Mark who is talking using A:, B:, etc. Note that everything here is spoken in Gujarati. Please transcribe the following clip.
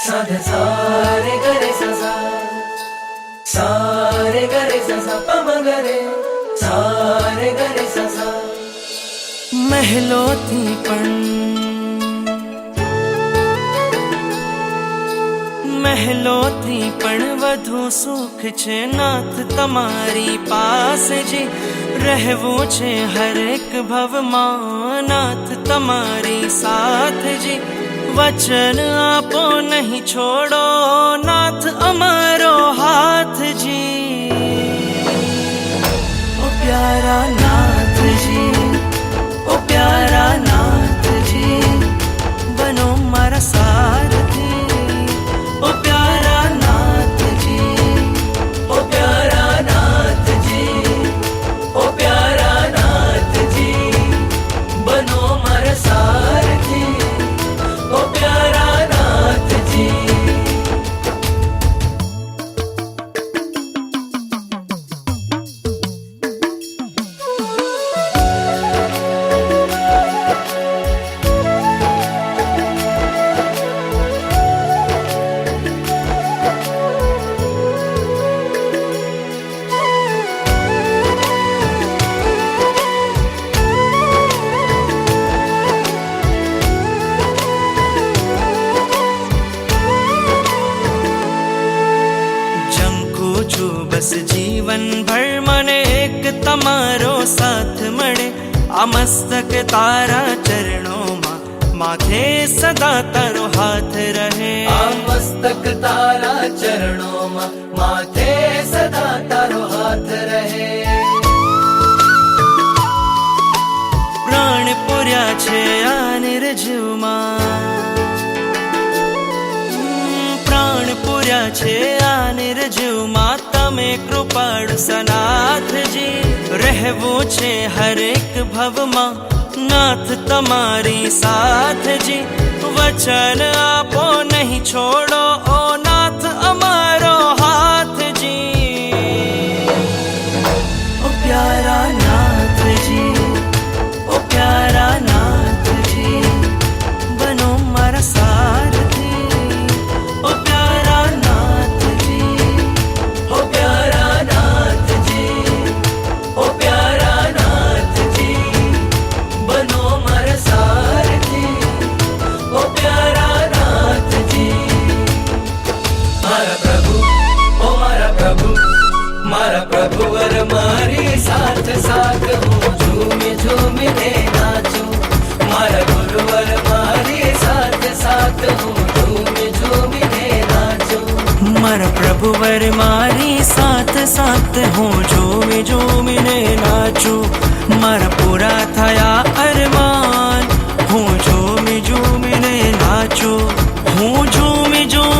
A: साधे सारे गरे सा सारे गरे सा पम गरे सारे गरे सा
B: મહેલોથી પણ વધુ સુખ છે નાથ તમારી પાસે જી રહેવું છે હરેક ભવમાં નાથ તમારી સાથ જી વચન આપો નહીં છોડો નાથ અમારો હાથ જી ઓ પ્યારા નાથજી ઓ પ્યારા નાથજી બનો મારા સારથી ઓ પ્યારા નાથજી
A: ओ प्यारा नाथ जी ओ प्यारा नाथ जी बनो मर सारथी ओ प्यारा नाथ जी
B: બસ જીવન ભર મને એક તમારો સાથ મળે આ મસ્તક તારા ચરણોમાં માથે સદા તારો હાથ રહે
A: आ मस्तक तारा चरणों माथे सदा तारो हाथ रहे
B: પ્રાણ પૂર્યા છે આ નિર્જીવમાં પ્રાણ પૂર્યા છે આ નિર્જીવમાં તમે કૃપાળુ સનાથજી રહેવું છે હરેક ભવમાં નાથ તમારી સાથજી વચન આપો નહીં છોડો ઓ નાથ અમારો હાથજી ઓ પ્યારા નાથજી ઓ પ્યારા નાથજી બનો મારા સારથી ઓ પ્યારા નાથજી
A: ओ प्यारा नाथ जी ओ प्यारा नाथ जी बनो मर सारथी ओ प्यारा नाथ जी मारा प्रभु ओ मारा प्रभु वर मारी साथ साथ हूँ झूमी झूमी ने नाचूं मारा गुरुवर मारी साथ साथ हूँ झूमी झूमी ने नाचूं
B: મારા પ્રભુવર મારી સાથ સાથ હું ઝૂમી ઝૂમીને નાચું મારા પૂરા થયા અરમાન હું ઝૂમી ઝૂમીને નાચું હું ઝૂમી ઝૂમી